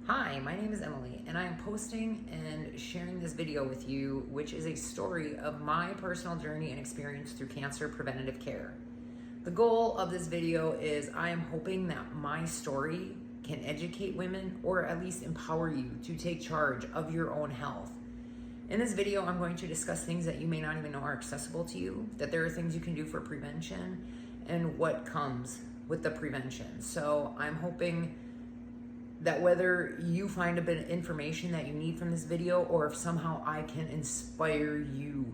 Hi, my name is Emily, and I am posting and sharing this video with you, which is a story of my personal journey and experience through cancer preventative care. The goal of this video is I am hoping that my story can educate women or at least empower you to take charge of your own health. In this video, I'm going to discuss things that you may not even know are accessible to you, that there are things you can do for prevention, and what comes with the prevention. So I'm hoping that whether you find a bit of information that you need from this video, or if somehow I can inspire you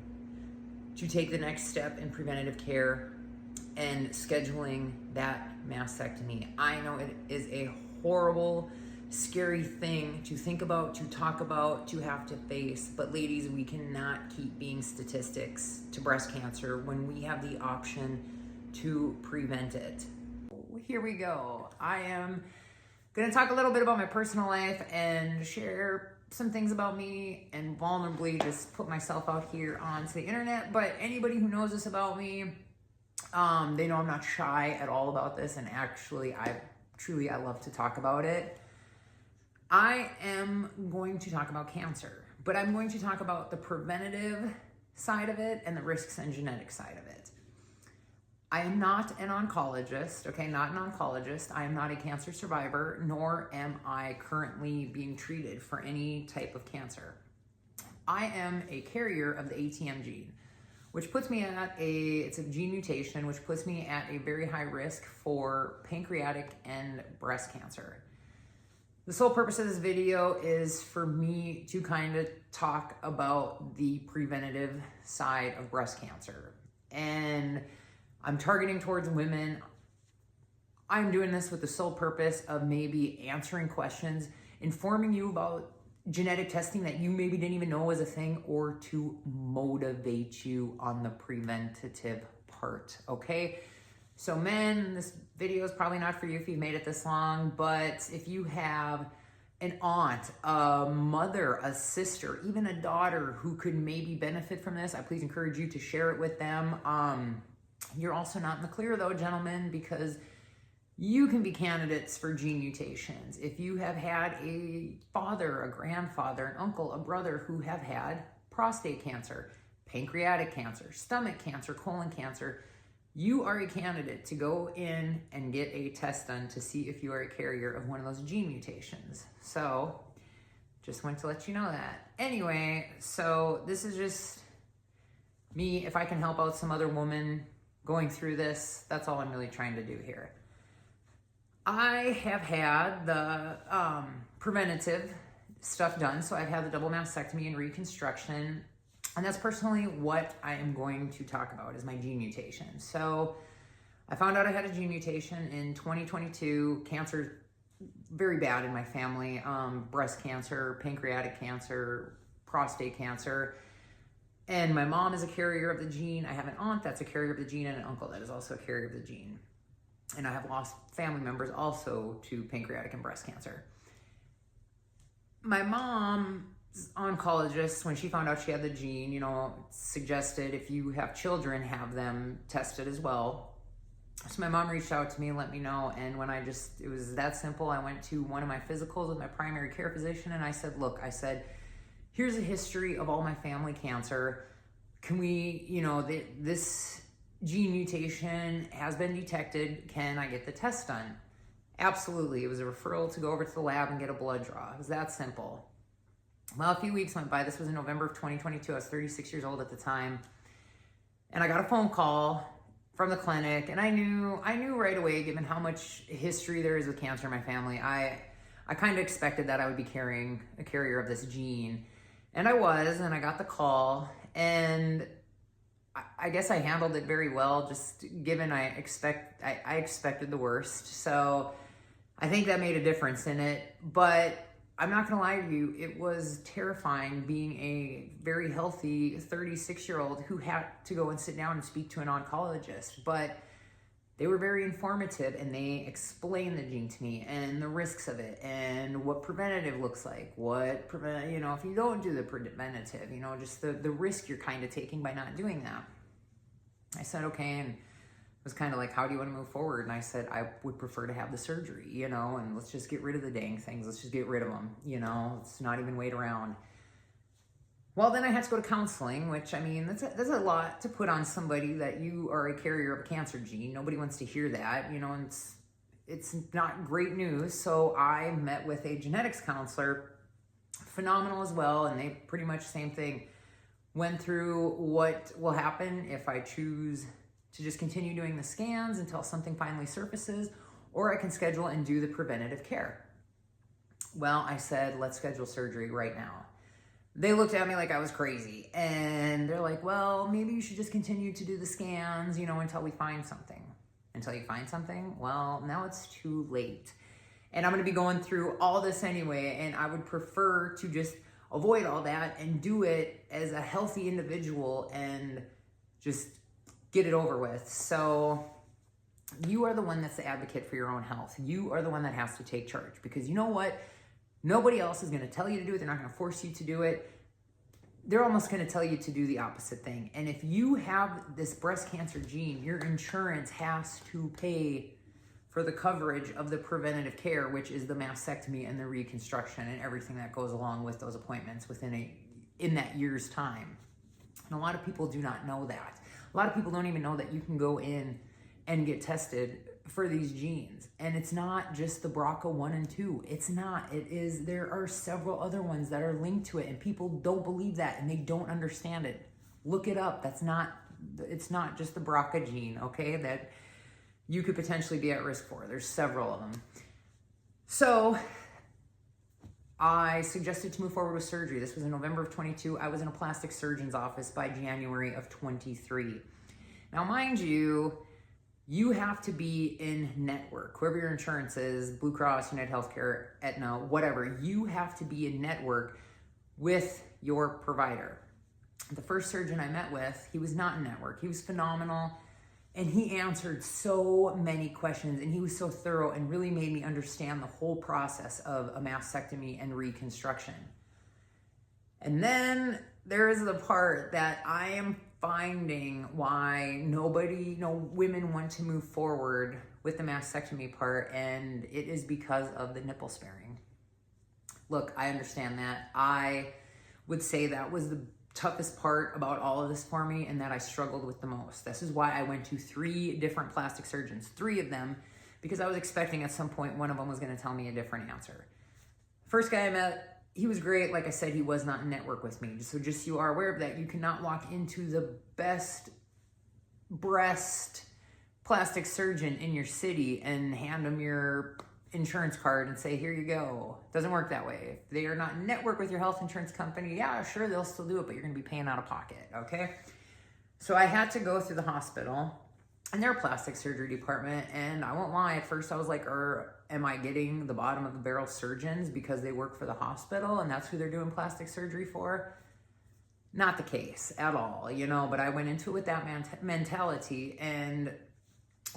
to take the next step in preventative care and scheduling that mastectomy. I know it is a horrible, scary thing to think about, to talk about, to have to face, but ladies, we cannot keep being statistics to breast cancer when we have the option to prevent it. Here we go. I am going to talk a little bit about my personal life and share some things about me and vulnerably just put myself out here onto the internet. But anybody who knows this about me, they know I'm not shy at all about this. And actually, I love to talk about it. I am going to talk about cancer, but I'm going to talk about the preventative side of it and the risks and genetic side of it. I am not an oncologist, okay, not an oncologist. I am not a cancer survivor, nor am I currently being treated for any type of cancer. I am a carrier of the ATM gene, which puts me at it's a gene mutation, which puts me at a very high risk for pancreatic and breast cancer. The sole purpose of this video is for me to kind of talk about the preventative side of breast cancer. And I'm targeting towards women. I'm doing this with the sole purpose of maybe answering questions, informing you about genetic testing that you maybe didn't even know was a thing, or to motivate you on the preventative part, okay? So men, this video is probably not for you if you've made it this long, but if you have an aunt, a mother, a sister, even a daughter who could maybe benefit from this, I please encourage you to share it with them. You're also not in the clear though, gentlemen, because you can be candidates for gene mutations. If you have had a father, a grandfather, an uncle, a brother who have had prostate cancer, pancreatic cancer, stomach cancer, colon cancer, you are a candidate to go in and get a test done to see if you are a carrier of one of those gene mutations. So just wanted to let you know that. Anyway, so this is just me. If I can help out some other woman going through this, that's all I'm really trying to do here. I have had the preventative stuff done. So I've had the double mastectomy and reconstruction. And that's personally what I am going to talk about is my gene mutation. So I found out I had a gene mutation in 2022. Cancer, very bad in my family. Breast cancer, pancreatic cancer, prostate cancer. And my mom is a carrier of the gene. I have an aunt that's a carrier of the gene and an uncle that is also a carrier of the gene. And I have lost family members also to pancreatic and breast cancer. My mom's oncologist, when she found out she had the gene, suggested if you have children, have them tested as well. So my mom reached out to me and let me know. And when it was that simple, I went to one of my physicals with my primary care physician and I said, look, here's a history of all my family cancer. Can we, this gene mutation has been detected. Can I get the test done? Absolutely. It was a referral to go over to the lab and get a blood draw. It was that simple. Well, a few weeks went by. This was in November of 2022. I was 36 years old at the time. And I got a phone call from the clinic. And I knew right away, given how much history there is with cancer in my family, I kind of expected that I would be carrying a carrier of this gene. And I was, and I got the call, and I guess I handled it very well, just given I expected the worst. So I think that made a difference in it. But I'm not gonna lie to you, it was terrifying being a very healthy 36-year-old who had to go and sit down and speak to an oncologist. But they were very informative and they explained the gene to me and the risks of it and what preventative looks like, if you don't do the preventative, just the risk you're kind of taking by not doing that. I said, okay, and was kind of like, how do you want to move forward? And I said, I would prefer to have the surgery, you know, and let's just get rid of the dang things. Let's just get rid of them, you know, let's not even wait around. Well, then I had to go to counseling, which, I mean, that's a lot to put on somebody that you are a carrier of a cancer gene. Nobody wants to hear that, you know, and it's not great news. So I met with a genetics counselor, phenomenal as well, and they pretty much same thing. Went through what will happen if I choose to just continue doing the scans until something finally surfaces, or I can schedule and do the preventative care. Well, I said, let's schedule surgery right now. They looked at me like I was crazy, and they're like, well, maybe you should just continue to do the scans, you know, until we find something. Until you find something? Well, now it's too late. And I'm going to be going through all this anyway, and I would prefer to just avoid all that and do it as a healthy individual and just get it over with. So you are the one that's the advocate for your own health. You are the one that has to take charge, because you know what? Nobody else is going to tell you to do it. They're not going to force you to do it. They're almost going to tell you to do the opposite thing. And if you have this breast cancer gene, your insurance has to pay for the coverage of the preventative care, which is the mastectomy and the reconstruction and everything that goes along with those appointments in that year's time. And a lot of people do not know that. A lot of people don't even know that you can go in and get tested for these genes. And it's not just the BRCA1 and 2. It's not. There are several other ones that are linked to it, and people don't believe that and they don't understand it. Look it up. It's not just the BRCA gene, okay, that you could potentially be at risk for. There's several of them. So I suggested to move forward with surgery. This was in November of 22. I was in a plastic surgeon's office by January of 23. Now, mind you, you have to be in network. Whoever your insurance is, Blue Cross, United Healthcare, Aetna, whatever, you have to be in network with your provider. The first surgeon I met with, he was not in network. He was phenomenal, and he answered so many questions, and he was so thorough and really made me understand the whole process of a mastectomy and reconstruction. And then there is the part that I am finding why no women want to move forward with the mastectomy part, and it is because of the nipple sparing. Look, I understand that. I would say that was the toughest part about all of this for me, and that I struggled with the most. This is why I went to 3 different plastic surgeons, 3 of them, because I was expecting at some point one of them was going to tell me a different answer. First guy I met, he was great. Like I said, he was not in network with me. So just so you are aware of that, you cannot walk into the best breast plastic surgeon in your city and hand them your insurance card and say, here you go. It doesn't work that way. If they are not in network with your health insurance company, yeah, sure, they'll still do it, but you're going to be paying out of pocket, okay? So I had to go through the hospital and their plastic surgery department, and I won't lie, at first I was like, am I getting the bottom of the barrel surgeons because they work for the hospital and that's who they're doing plastic surgery for? Not the case at all, you know, but I went into it with that mentality. And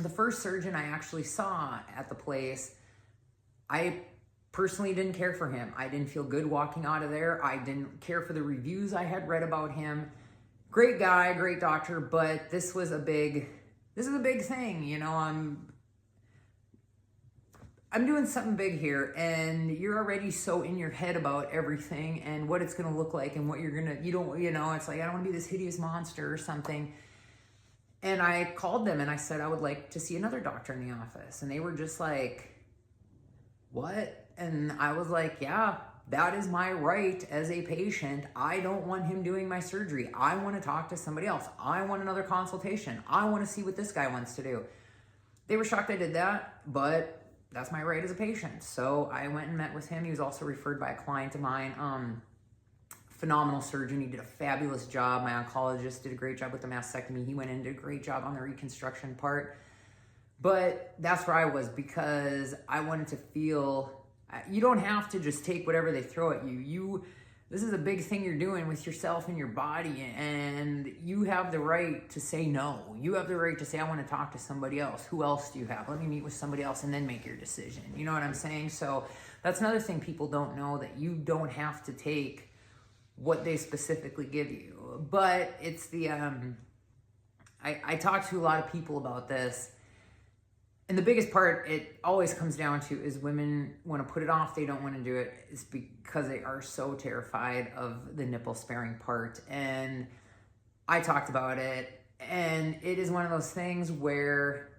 the first surgeon I actually saw at the place, I personally didn't care for him. I didn't feel good walking out of there. I didn't care for the reviews I had read about him. Great guy, great doctor, but this is a big thing, you know. I'm doing something big here, and you're already so in your head about everything and what it's going to look like and what you're going to, it's like, I don't want to be this hideous monster or something. And I called them and I said, I would like to see another doctor in the office. And they were just like, what? And I was like, yeah, that is my right as a patient. I don't want him doing my surgery. I want to talk to somebody else. I want another consultation. I want to see what this guy wants to do. They were shocked I did that, but that's my right as a patient. So I went and met with him. He was also referred by a client of mine. Phenomenal surgeon. He did a fabulous job. My oncologist did a great job with the mastectomy. He went in and did a great job on the reconstruction part. But that's where I was, because I wanted to feel, you don't have to just take whatever they throw at you. This is a big thing you're doing with yourself and your body, and you have the right to say no. You have the right to say, I want to talk to somebody else. Who else do you have? Let me meet with somebody else and then make your decision. You know what I'm saying? So that's another thing people don't know, that you don't have to take what they specifically give you. But it's the, I talk to a lot of people about this. And the biggest part it always comes down to is women want to put it off. They don't want to do it. It's because they are so terrified of the nipple sparing part. And I talked about it. And it is one of those things where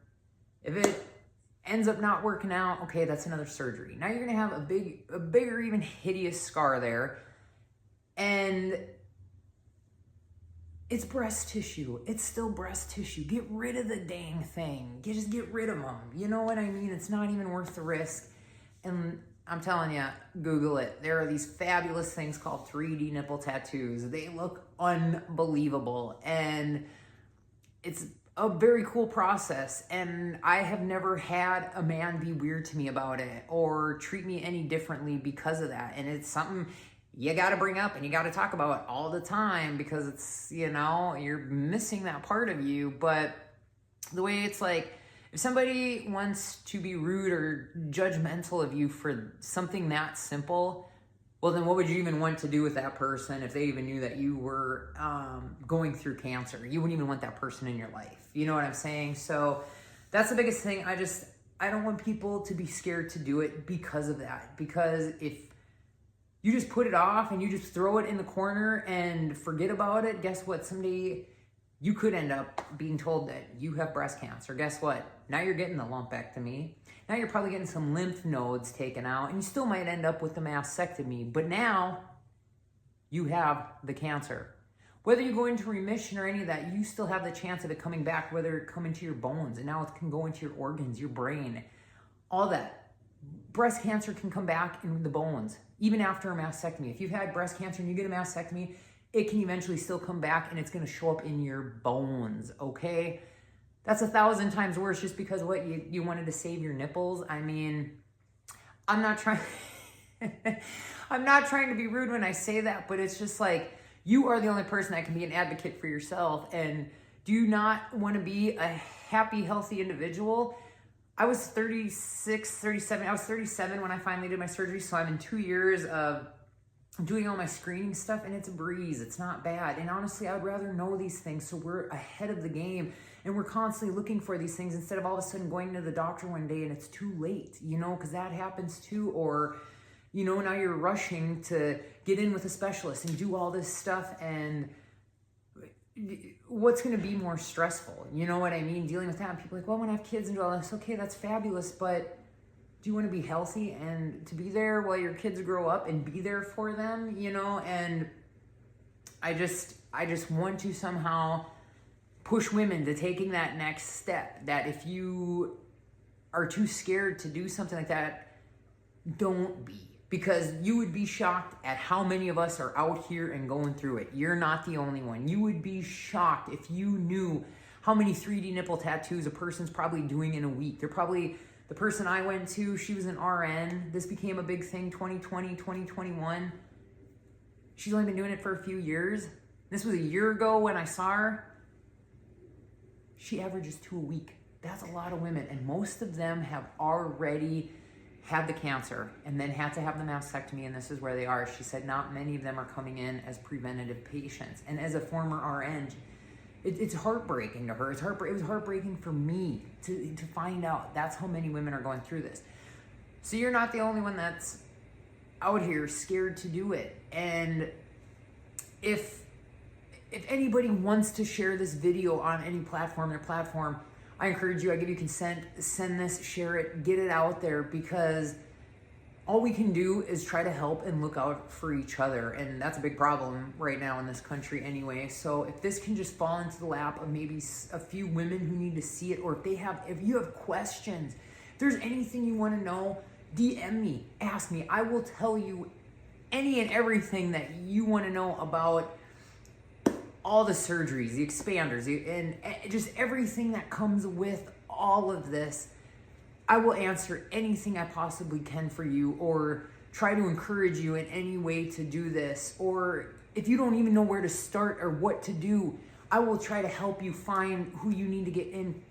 if it ends up not working out, okay, that's another surgery. Now you're going to have a bigger, even hideous scar there. And it's breast tissue. It's still breast tissue. Get rid of the dang thing. Just get rid of them. You know what I mean? It's not even worth the risk. And I'm telling you, Google it. There are these fabulous things called 3D nipple tattoos. They look unbelievable. And it's a very cool process. And I have never had a man be weird to me about it or treat me any differently because of that. And it's something you got to bring up and you got to talk about all the time because it's, you know, you're missing that part of you. But the way it's like, if somebody wants to be rude or judgmental of you for something that simple, well, then what would you even want to do with that person if they even knew that you were going through cancer? You wouldn't even want that person in your life. You know what I'm saying? So that's the biggest thing. I don't want people to be scared to do it because of that. Because if you just put it off and you just throw it in the corner and forget about it, guess what? Someday you could end up being told that you have breast cancer. Guess what? Now you're getting the lumpectomy. Now you're probably getting some lymph nodes taken out, and you still might end up with the mastectomy. But now you have the cancer. Whether you go into remission or any of that, you still have the chance of it coming back, whether it come into your bones, and now it can go into your organs, your brain, all that. Breast cancer can come back in the bones, even after a mastectomy. If you've had breast cancer and you get a mastectomy, it can eventually still come back and it's going to show up in your bones, okay? That's 1,000 times worse just because what you wanted to save your nipples. I mean, I'm not trying I'm not trying to be rude when I say that, but it's just like you are the only person that can be an advocate for yourself. And do you not want to be a happy, healthy individual? I was 37. I was 37 when I finally did my surgery. So I'm in 2 years of doing all my screening stuff, and it's a breeze. It's not bad. And honestly, I would rather know these things so we're ahead of the game and we're constantly looking for these things instead of all of a sudden going to the doctor one day and it's too late, you know, because that happens too. Or, you know, now you're rushing to get in with a specialist and do all this stuff, and what's going to be more stressful? You know what I mean? Dealing with that. And people are like, well, I want to have kids and do all this. Okay, that's fabulous. But do you want to be healthy and to be there while your kids grow up and be there for them, you know? And I just want to somehow push women to taking that next step, that if you are too scared to do something like that, don't be. Because you would be shocked at how many of us are out here and going through it. You're not the only one. You would be shocked if you knew how many 3D nipple tattoos a person's probably doing in a week. They're probably, the person I went to, she was an RN. This became a big thing 2020, 2021. She's only been doing it for a few years. This was a year ago when I saw her. She averages 2 a week. That's a lot of women. And most of them have already had the cancer and then had to have the mastectomy, and this is where they are. She said not many of them are coming in as preventative patients. And as a former RN, it's heartbreaking to her. It was heartbreaking for me to find out that's how many women are going through this. So you're not the only one that's out here scared to do it. And if anybody wants to share this video on any platform, their platform, I encourage you, I give you consent, send this, share it, get it out there, because all we can do is try to help and look out for each other. And that's a big problem right now in this country anyway. So if this can just fall into the lap of maybe a few women who need to see it, or if you have questions, if there's anything you want to know, DM me, ask me. I will tell you any and everything that you want to know about all the surgeries, the expanders, and just everything that comes with all of this. I will answer anything I possibly can for you, or try to encourage you in any way to do this. Or if you don't even know where to start or what to do, I will try to help you find who you need to get in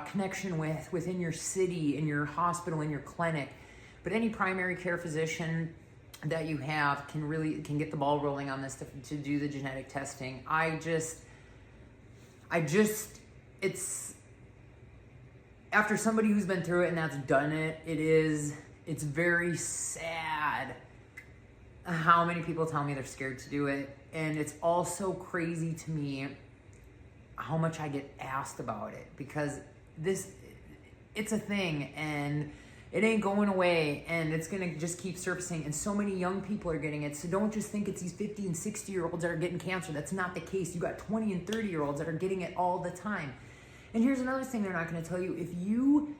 connection with within your city, in your hospital, in your clinic. But any primary care physician that you have can get the ball rolling on this to do the genetic testing. I just it's after somebody who's been through it and that's done it, it's very sad how many people tell me they're scared to do it. And it's also crazy to me how much I get asked about it, because it's a thing and it ain't going away, and it's gonna just keep surfacing, and so many young people are getting it. So don't just think it's these 50 and 60-year-olds that are getting cancer. That's not the case. You got 20 and 30-year-olds that are getting it all the time. And here's another thing they're not gonna tell you. If you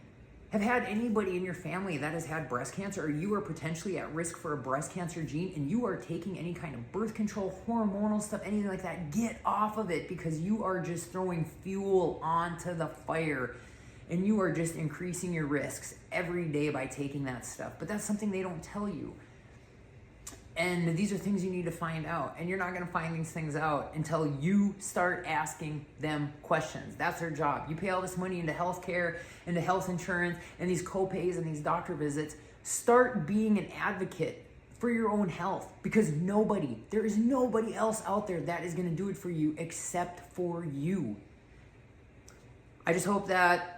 have had anybody in your family that has had breast cancer, or you are potentially at risk for a breast cancer gene, and you are taking any kind of birth control, hormonal stuff, anything like that, get off of it, because you are just throwing fuel onto the fire. And you are just increasing your risks every day by taking that stuff. But that's something they don't tell you. And these are things you need to find out. And you're not going to find these things out until you start asking them questions. That's their job. You pay all this money into healthcare, into health insurance, and these co-pays and these doctor visits. Start being an advocate for your own health, because there is nobody else out there that is going to do it for you except for you. I just hope that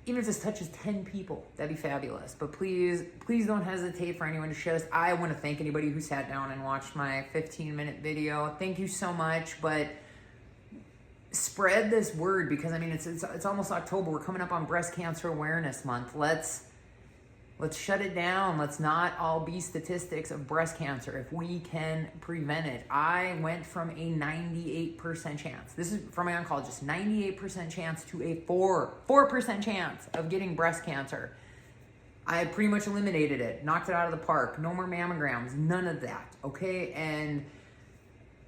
even if this touches 10 people, that'd be fabulous. But please don't hesitate for anyone to share this. I want to thank anybody who sat down and watched my 15-minute video. Thank you so much. But spread this word, because I mean it's almost October. We're coming up on Breast Cancer Awareness Month. Let's shut it down. Let's not all be statistics of breast cancer if we can prevent it. I went from a 98% chance. This is from my oncologist. 98% chance to a 4% chance of getting breast cancer. I pretty much eliminated it, knocked it out of the park. No more mammograms, none of that, okay? And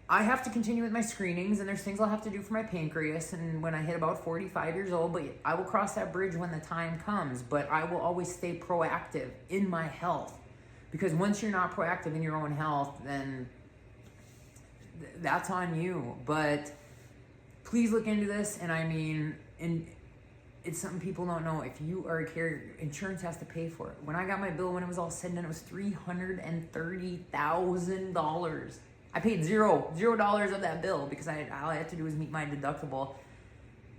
I have to continue with my screenings, and there's things I'll have to do for my pancreas and when I hit about 45 years old, but I will cross that bridge when the time comes. But I will always stay proactive in my health, because once you're not proactive in your own health, then that's on you. But please look into this. And I mean, and it's something people don't know. If you are a carrier, insurance has to pay for it. When I got my bill, when it was all said and done, it was $330,000. I paid $0 of that bill, because all I had to do was meet my deductible,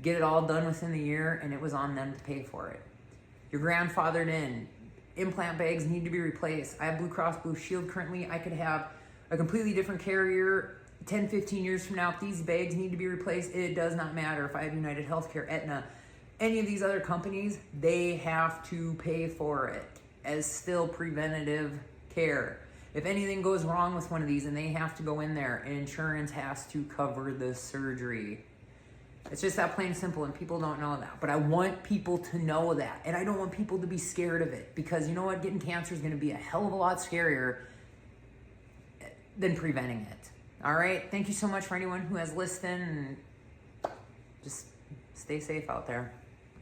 get it all done within the year, and it was on them to pay for it. You're grandfathered in. Implant bags need to be replaced. I have Blue Cross Blue Shield currently. I could have a completely different carrier 10, 15 years from now. If these bags need to be replaced, it does not matter. If I have United Healthcare, Aetna, any of these other companies, they have to pay for it as still preventative care. If anything goes wrong with one of these and they have to go in there, insurance has to cover the surgery. It's just that plain simple, and people don't know that. But I want people to know that. And I don't want people to be scared of it, because you know what? Getting cancer is going to be a hell of a lot scarier than preventing it. All right? Thank you so much for anyone who has listened. And just stay safe out there.